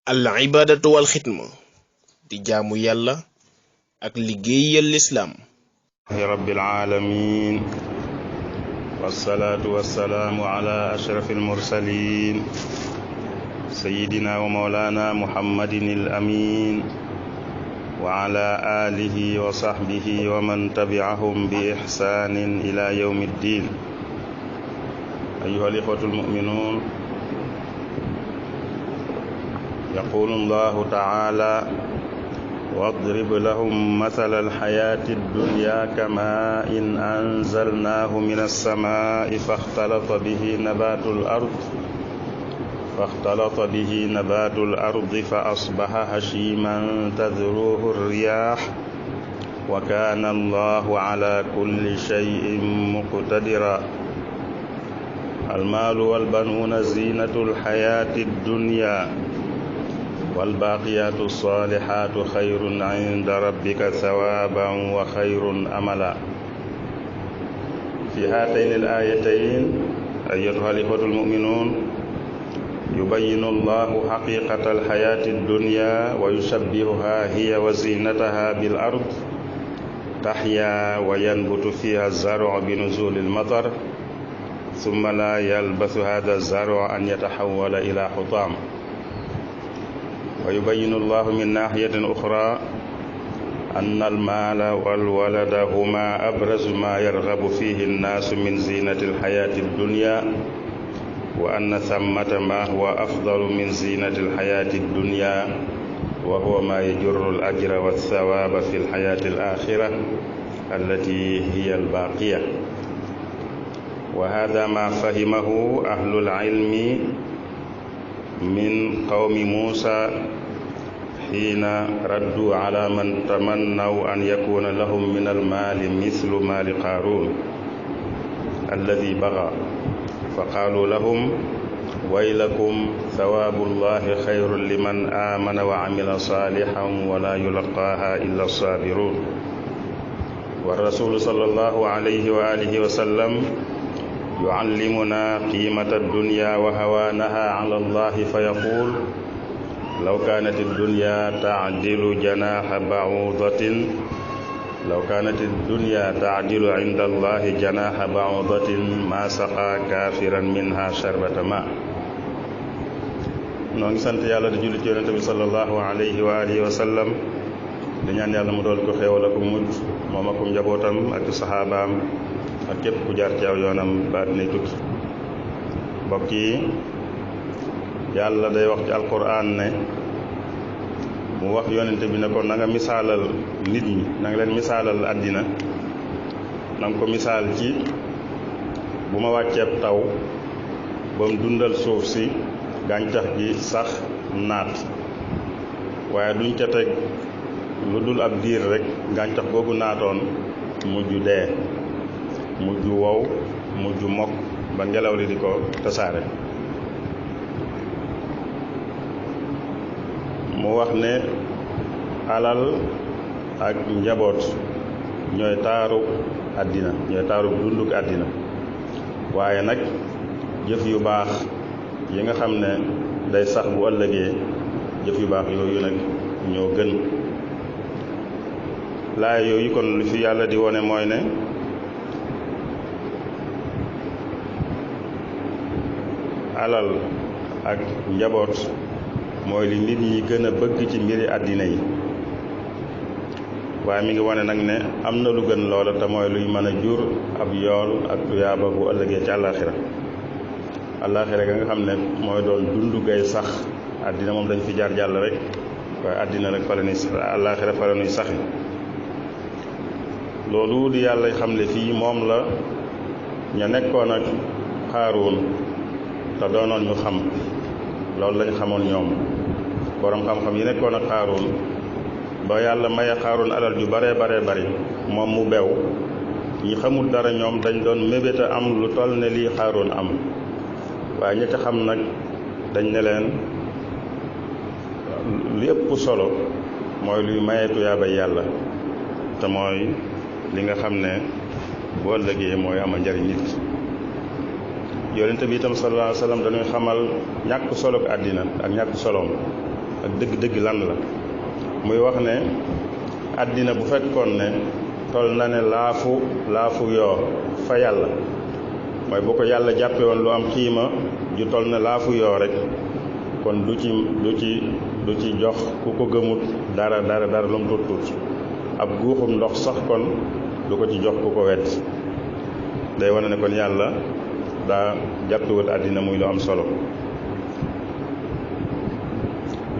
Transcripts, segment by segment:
al ibadatu wal xidma di jaamu yàlla ak liggéeyal lislaam rabbil alamin wassalaatu wassalaamu ala ashrafil mursalin sayyidina wa mawlana muhammadin al amin wa ala alihi wa sahbihi wa man tabi'ahum bi ihsanin ila yawmi ddin ayyuhal ikhwatul mu'minun يقول الله تعالى واضرب لهم مثل الحياة الدنيا كماء أنزلناه من السماء فاختلط به نبات الأرض فأصبح هشيما تذروه الرياح وكان الله على كل شيء مقتدرا المال والبنون زينة الحياة الدنيا والباقيات الصالحات خير عند ربك ثوابا وخير أملا في هاتين الآيتين أيها الإخوة المؤمنون يبين الله حقيقة الحياة الدنيا ويشبهها هي وزينتها بالأرض تحيا وينبت فيها الزرع بنزول المطر ثم لا يلبث هذا الزرع أن يتحول إلى حطام ويبين الله من ناحية أخرى أن المال والولد هما أبرز ما يرغب فيه الناس من زينة الحياة الدنيا وأن ثمة ما هو أفضل من زينة الحياة الدنيا وهو ما يجر الأجر والثواب في الحياة الآخرة التي هي الباقية وهذا ما فهمه أهل العلم من قوم موسى حين ردوا على من تمنوا أن يكون لهم من المال مثل مال قارون الذي بغى فقالوا لهم ويلكم ثواب الله خير لمن آمن وعمل صالحا ولا يلقاها إلا الصابرون والرسول صلى الله عليه وآله وسلم يعلمنا قيمة الدنيا وهوانها على الله فيقول لو كانت الدنيا تعدل عند الله جناح بعوضة ما سقى كافرا منها شربة ماء noo ngi sant yàlla di julli ci yonent bi sallallahu alayhi wa alihi wa sallam di ñaan yàlla mu dool ko xéewal ak mujj moom ak njabootam ak saxaabaam ak képp ku jaar ci aw yoonam ba dinay tukki mbokk yi yàlla day wax ci alquran ne mu wax yonente bi ne ko na nga misaalal nit ñi na nga leen misaalal àddina na nga ko misaal ci bu ma wàcceeb taw ba mu dundal suuf si gàncax gi sax naat waaye duñ ca teg lu dul ab diir rek gàncax googu naatoon mujj dee mujj wow mujj mokk ba ngelaw li di ko tasaare mu wax ne alal ak njaboot ñooy taaru àddina ñooy taaru dunduk àddina waaye nag jëf yu baax yi nga xam ne day sax bu ëllëgee jëf yu baax yooyu nag ñoo gën laay yooyu kon lu fi yàlla di wone mooy ne alal ak njaboot mooy li nit ñi gën a bëgg ci mbiri àddina yi waaye mi ngi wane nag ne am na lu gën loola te mooy luy mën a jur ab yool ak tuyaaba bu ëllëgee ci àllaaxira ga nga xam ne mooy doon dundu gay sax àddina moom dañ fi jaar jàll rek waaye àddina rek fa la nuy àllaaxira fa la nuy saxi loolu di yàlla xamle fii moom la ña nekkoon ak Xaaruun te doonoon ñu xam loolu lañ xamoon ñoom borom xam-xam yi nekkoon ak Xaaruun ba yàlla maye Xaaruun alal ju bare bari moom mu bew ñi xamul dara ñoom dañ doon mébéta am lu toll ne lii Xaaruun am waaye ñi ca xam nag dañ ne leen li ëpp solo mooy luy maye tuyaaba yàlla te mooy li nga xam ne bu ëllëgee mooy ama njariñ nit yonent bi itam sallallahu alayhi wa sallam dañuy xamal ñàkk solo ak àddina ak ñàkk soloom ak dëgg-dëgg lan la. muy wax ne àddina bu fekkoon ne toll na ne laafu yoo fa yàlla, mooy bu ko yàlla jàppe woon lu am xiima ju toll ne laafu yoo rek, kon du ci jox ku ko gëmut dara lu mu tuut ab guuxum ndox sax kon du ko ci jox ku ko wedd. day wane ne kon yàlla daa jàppewut àddina muy lu am solo.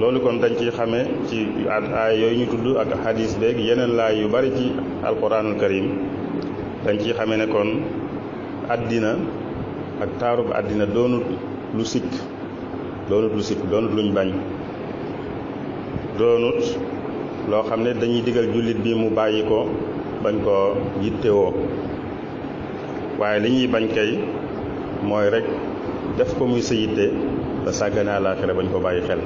loolu kon dañ ciy xamee ci aay yooyu ñu tudd ak xadis beeg yeneen laay yu bari ci alquranul karim, dañ ciy xamee ne kon àddina ak taarub àddina doonut lu sikk, doonut luñ bañ, doonut loo xam ne dañuy digal jullit bi mu bàyyi ko bañ koo yittewoo. waaye li ñuy bañ kay mooy rek def ko muy sa yitte ba sàggane àllaaxira bañ ko bàyyi xel.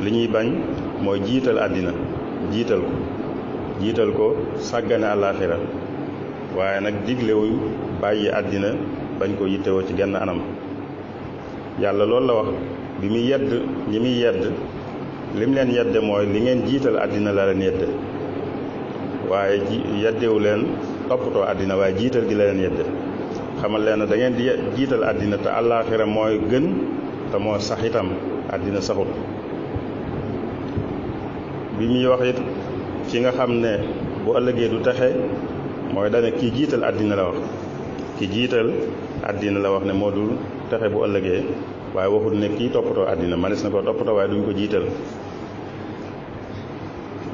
li ñuy bañ mooy jiital àddina, jiital ko sàggane àllaaxira, waaye nag diglewuñ bàyyi àddina bañ ko yittewoo ci genn anam. yàlla loolu la wax bi muy yedd ñi muy yedd, lim leen yedde mooy li ngeen jiital àddina la leen yedde, waaye yeddewu leen toppatoo àddina, waaye jiital gi la leen yedde. xamal leen da ngeen di jiital àddina te àllaaxira mooy gën te moo sax itam, àddina saxut. bi muy wax it fi nga xam ne bu ëllëgee du texe, mooy dane kii jiital àddina la wax, ki jiital àddina la wax ne moo dul texe bu ëllëgee, waaye waxul ne kii toppatoo àddina manis na ko toppatoo waaye duñ ko jiital.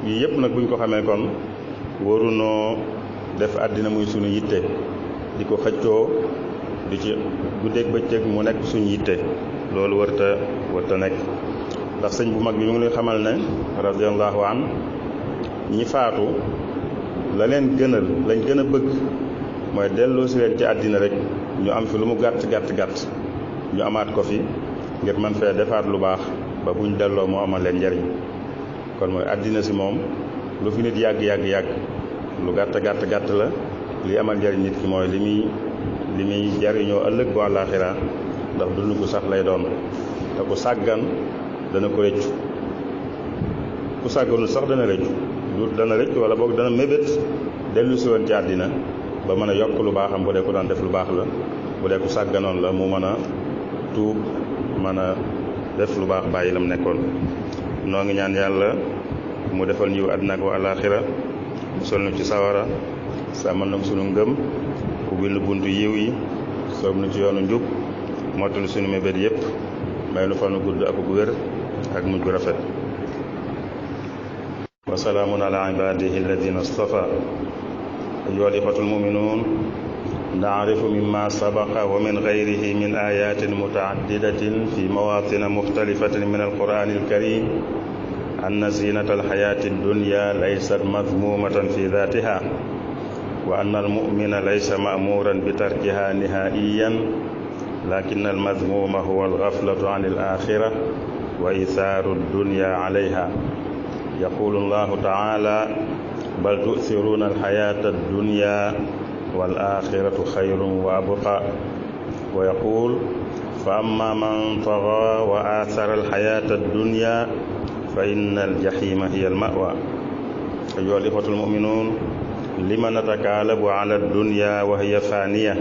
yii yëpp nag buñ ko xamee kon warunoo def àddina muy sunu yitte, di ko xëccoo di ci guddeeg bëccëg mu nekk suñu yitte. loolu wërta nekk. ndax sëñ bu mag bi mu ngi lay xamal ne radiyallahu an ñi faatu la leen gënal, lañ gën a bëgg mooy delloo si leen ci àddina rek, ñu am fi lu mu gàtt ñu amaat ko fi ngir man fee defaat lu baax ba buñ delloo moo amal leen njariñ. kon mooy àddina si moom lu fi nit yàgg lu gàtt la, li amal njariñ nit ki mooy li muy jariñoo ëllëg bu àllaaxira, ndax dund ko sax lay doon. te ku sàggan dana ko rëccu, ku sàgganul sax dana rëccu wala boog dana mébét dellu si woon ci àddina ba mën a yokk lu baaxam bu dee ku daan def lu baax la, bu dee ku sàgganoon la mu mën a tuub, mën a def lu baax bàyyi lam nekkoon. noo ngi ñaan yàlla mu defal ñu àddina ak àllaaxira, musal nu ci sawara, sàmmal na sunu ngëm, ubbil nu buntu yiw yi, soob nu ci yoonu njub, mottali sunu mébét yépp, may nu fanu gudd ak gu wér ak mujj gu rafet. wa salaamun ala ibadihi alladina astafa. ayyuha al-ikhwatu al-mu'minun, na'rifu mimma sabaqa wa min ghayrihi min ayatin mutaaddidatin fi mawatin mukhtalifatin min al-Qur'an al-karim anna zinata al-hayati ad-dunya laysat madhmumatan fi dhatiha wa anna al-mu'mina laysa ma'muran bi tarkiha nihaiyan lakin al-madhmuma huwa al-ghaflatu 'an al-akhirah wa itharu ad-dunya 'alayha. yaqulu Allahu ta'ala bal tu'thiruna al-hayata ad-dunya wal-akhiratu khayrun wa abqa. wa yaqul fa amma man tagha wa athara al-hayata ad-dunya fa inna al-jahima hiya al-ma'wa. ayyuha al-ikhwatu al-mu'minun, lima natakalabu 'ala ad-dunya wa hiya faniyah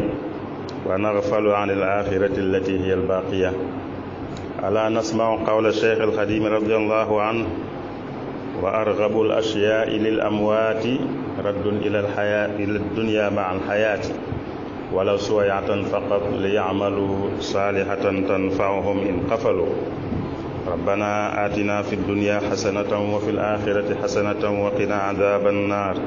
wa naghfalu 'an al-akhirati allati hiya al-baqiyah. ala nasma'u qawla shaykh al-khadim radiyallahu anhu wa arghabu al-ashya'i lil-amwati raddun ila ad-dunya ma'a al-hayati walaw suway'atan faqat liya'malu salihatan tanfa'uhum in qafalu. rabbana atina fid dunya hasanatan wa fil akhirati hasanatan wa qina 'adhaban nar.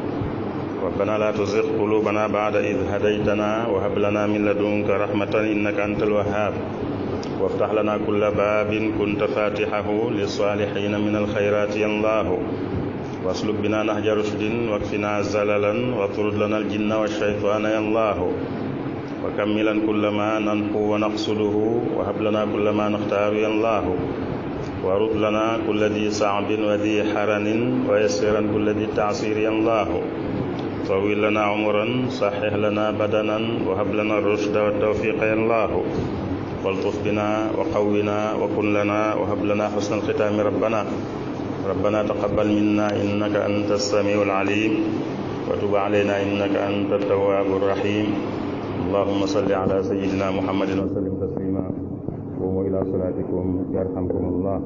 rabbana la tuzigh qulubana ba'da idh hadaytana wa hab lana min ladunka rahmatan innaka antal wahhab. وافتح لنا كل باب كنت فاتحه للصالحين من الخيرات يا الله. واسلك بنا نهج رشد واكفنا زللا واطرد لنا الجن والشيطان يا الله. وكملا كل ما ننحو ونقصده وهب لنا كل ما نختار يا الله. ورد لنا كل ذي صعب وذي حرن ويسرا كل ذي تعسير يا الله. طويل لنا عمرا صحح لنا بدنا وهب لنا الرشد والتوفيق يا الله. والطف بنا وقونا وكن لنا وهب لنا حسن الختام ربنا تقبل منا إنك أنت السميع العليم وتب علينا إنك أنت التواب الرحيم اللهم صل على سيدنا محمد وسلم تسليما قوموا إلى صلاتكم يرحمكم الله